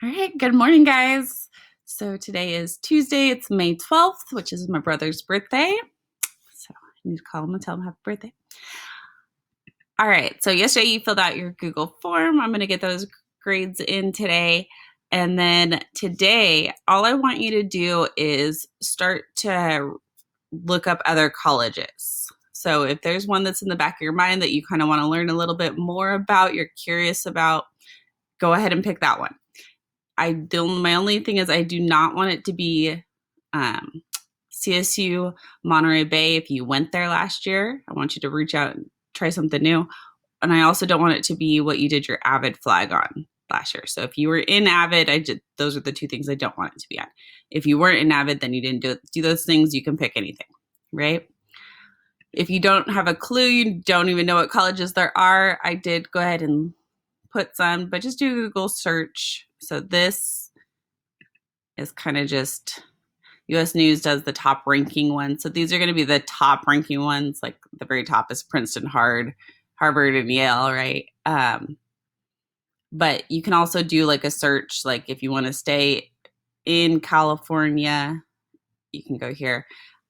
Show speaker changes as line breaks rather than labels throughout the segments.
All right, good morning, guys. So today is Tuesday. It's May 12th, which is my brother's birthday. So I need to call him and tell him happy birthday. All right, so yesterday you filled out your Google form. I'm going to get those grades in today. And then today, all I want you to do is start to look up other colleges. So if there's one that's in the back of your mind that you kind of want to learn a little bit more about, you're curious about, go ahead and pick that one. My only thing is I do not want it to be CSU Monterey Bay. If you went there last year, I want you to reach out and try something new. And I also don't want it to be what you did your AVID flag on last year. So if you were in AVID, those are the two things I don't want it to be on. If you weren't in AVID, then you didn't do those things. You can pick anything, right? If you don't have a clue, you don't even know what colleges there are, I did go ahead and put some, but just do a Google search. So this is kind of just US News does the top ranking ones. So these are going to be the top ranking ones. Like the very top is Princeton, Harvard, and Yale, right? But you can also do like a search, like if you want to stay in California, you can go here.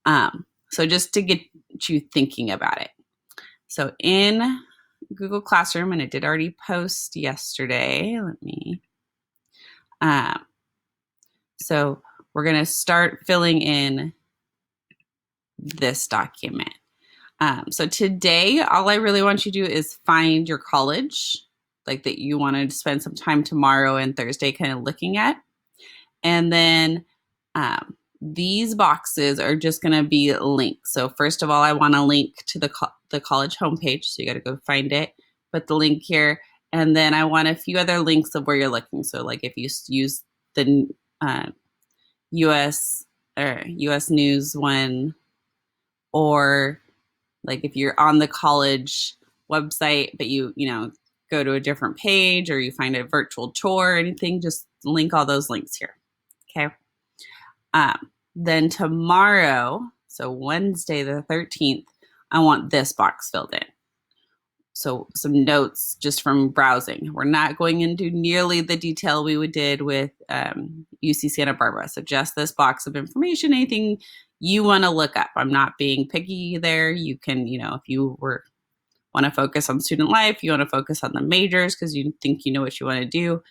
So just to get you thinking about it. So in Google Classroom, and it did already post yesterday. So we're going to start filling in this document. So today, all I really want you to do is find your college, like that you want to spend some time tomorrow and Thursday kind of looking at. And then these boxes are just going to be links. So first of all, I want a link to the college homepage. So you got to go find it, put the link here. And then I want a few other links of where you're looking. So like if you use the US News one, or like if you're on the college website, but you go to a different page, or you find a virtual tour or anything, just link all those links here. Okay. Then tomorrow, so Wednesday the 13th, I want this box filled in. So some notes just from browsing. We're not going into nearly the detail we did with UC Santa Barbara. So just this box of information, anything you want to look up. I'm not being picky there. You can, if you want to focus on student life, you want to focus on the majors because you think you know what you want to do,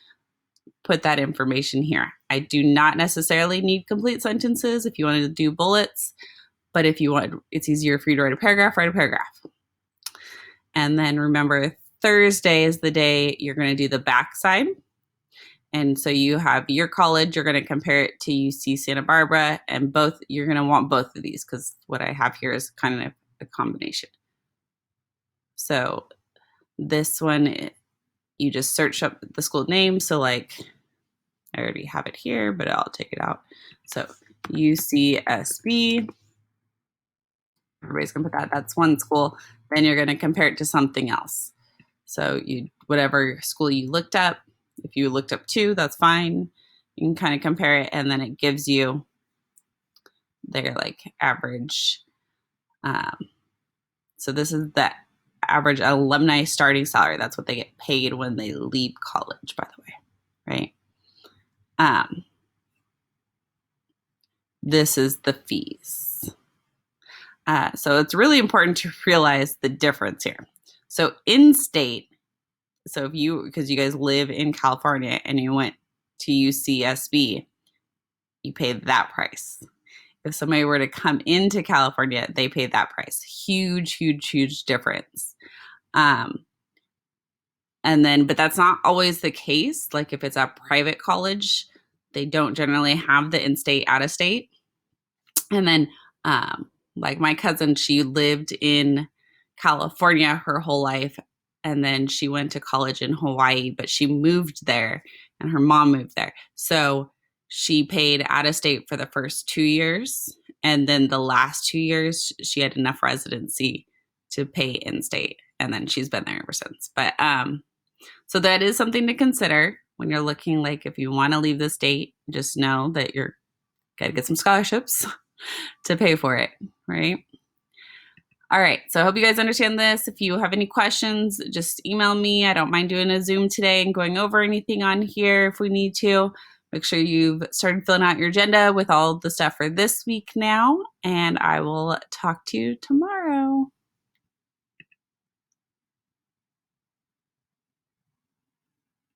put that information here. I do not necessarily need complete sentences if you want to do bullets, but if you want, it's easier for you to write a paragraph, write a paragraph. And then remember, Thursday is the day you're going to do the backside. And so you have your college, you're going to compare it to UC Santa Barbara, and you're going to want both of these because what I have here is kind of a combination. So this one, you just search up the school name. So like, I already have it here, but I'll take it out. So UCSB, everybody's gonna put that. That's one school. Then you're gonna compare it to something else. So whatever school you looked up, if you looked up two, that's fine. You can kind of compare it, and then it gives you their like average. So this is the average alumni starting salary. That's what they get paid when they leave college, by the way, right? This is the fees. So it's really important to realize the difference here. So in-state, because you guys live in California and you went to UCSB, you pay that price. If somebody were to come into California, they pay that price. Huge, huge, huge difference. But that's not always the case. Like if it's a private college, they don't generally have the in-state, out-of-state. And then like my cousin, she lived in California her whole life, and then she went to college in Hawaii, but she moved there and her mom moved there. So she paid out-of-state for the first 2 years, and then the last 2 years she had enough residency to pay in-state, and then she's been there ever since. But so that is something to consider when you're looking, like if you want to leave the state, just know that you're got to get some scholarships to pay for it, right? All right. So I hope you guys understand this. If you have any questions, just email me. I don't mind doing a Zoom today and going over anything on here if we need to. Make sure you've started filling out your agenda with all the stuff for this week now, and I will talk to you tomorrow.